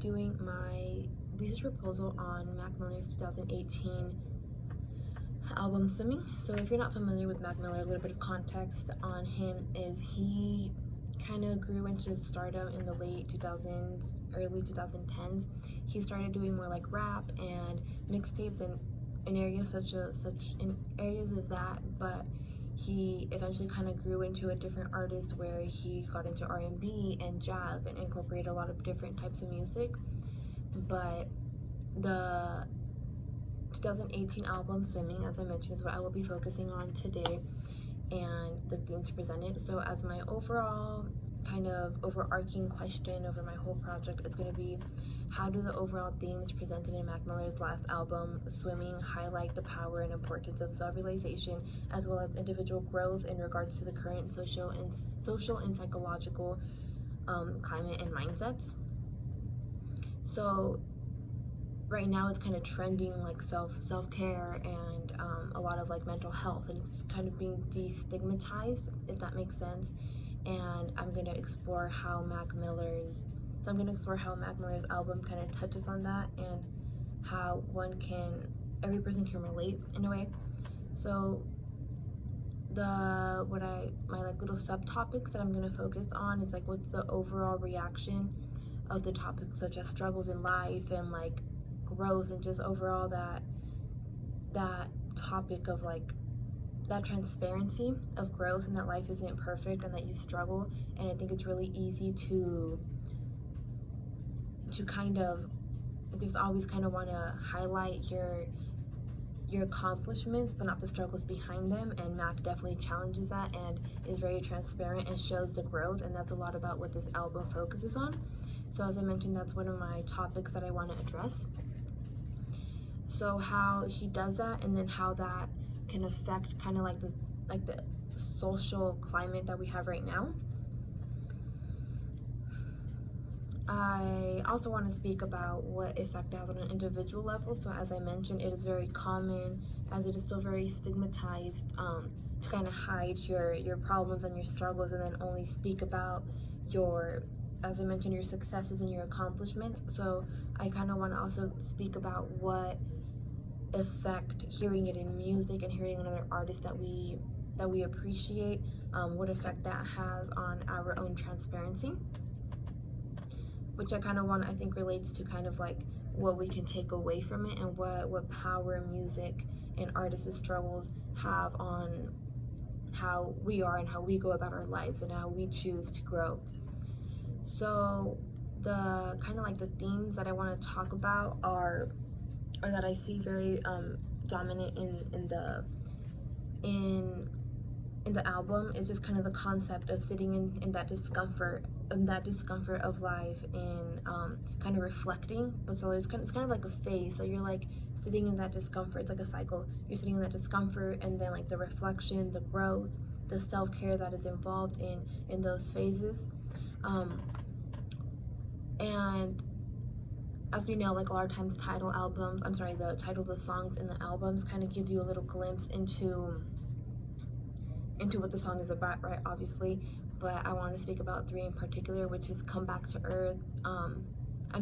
Doing my research proposal on Mac Miller's 2018 album Swimming. So if you're not familiar with Mac Miller, a little bit of context on him is he kind of grew into stardom in the late 2000s, early 2010s. He started doing more like rap and mixtapes and in areas in areas of that, but he eventually kind of grew into a different artist where he got into R&B and jazz and incorporated a lot of different types of music. But the 2018 album Swimming, as I mentioned, is what I will be focusing on today and the themes presented. So as my overall kind of overarching question over my whole project, it's going to be, how do the overall themes presented in Mac Miller's last album Swimming highlight the power and importance of self-realization as well as individual growth in regards to the current social and psychological climate and mindsets? So right now it's kind of trending like self-care and a lot of like mental health, and it's kind of being destigmatized, if that makes sense. And I'm going to explore how Mac Miller's album kind of touches on that and how every person can relate in a way. So my like little subtopics that I'm going to focus on is like, what's the overall reaction of the topics such as struggles in life and like growth, and just overall that topic of like that transparency of growth and that life isn't perfect and that you struggle. And I think it's really easy to kind of just always kind of want to highlight your accomplishments but not the struggles behind them, and Mac definitely challenges that and is very transparent and shows the growth, and that's a lot about what this album focuses on. So as I mentioned, that's one of my topics that I want to address. So how he does that, and then how that can affect kind of like the social climate that we have right now. I also want to speak about what effect it has on an individual level. So as I mentioned, it is very common, as it is still very stigmatized, to kind of hide your problems and your struggles and then only speak about as I mentioned, your successes and your accomplishments. So I kind of want to also speak about what effect hearing it in music and hearing another artist that we appreciate, what effect that has on our own transparency, which I think relates to kind of like what we can take away from it and what power music and artists' struggles have on how we are and how we go about our lives and how we choose to grow. So the kind of like the themes that I want to talk about are that I see very dominant in the album is just kind of the concept of sitting in that discomfort of life and kind of reflecting. But so it's kind of like a phase. So you're like sitting in that discomfort. It's like a cycle. You're sitting in that discomfort, and then like the reflection, the growth, the self-care that is involved in those phases. And as we know, like a lot of times the titles of songs in the albums kind of give you a little glimpse into what the song is about, right? Obviously, but I want to speak about 3 in particular, which is Come Back to Earth. I'm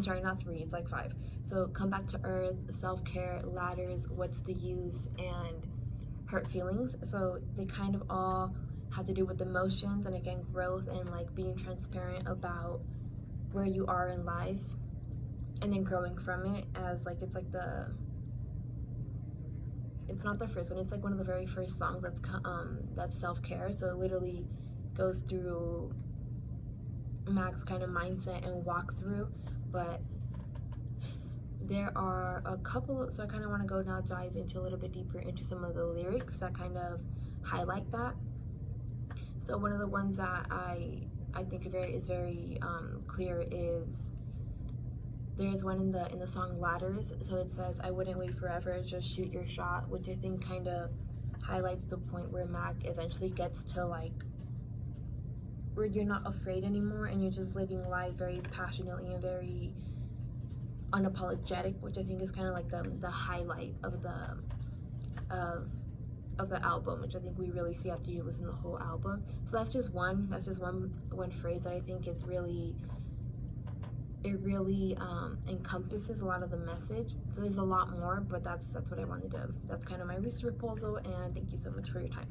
sorry, not 3, it's like 5. So Come Back to Earth, Self-Care, Ladders, What's the Use, and Hurt Feelings. So they kind of all have to do with emotions and again growth and like being transparent about where you are in life and then growing from it. As like it's not the first one, it's like one of the very first songs that's self-care. So it literally goes through Mac's kind of mindset and walkthrough. But there are a couple, so I kind of want to go now dive into a little bit deeper into some of the lyrics that kind of highlight that. So one of the ones that I think is very clear is there's one in the song Ladders. So it says, I wouldn't wait forever, just shoot your shot, which I think kind of highlights the point where Mac eventually gets to like where you're not afraid anymore and you're just living life very passionately and very unapologetic, which I think is kind of like the highlight of the album, which I think we really see after you listen to the whole album. So that's just one phrase that I think is really it really encompasses a lot of the message. So there's a lot more, but that's what I wanted to. That's kind of my research proposal, and thank you so much for your time.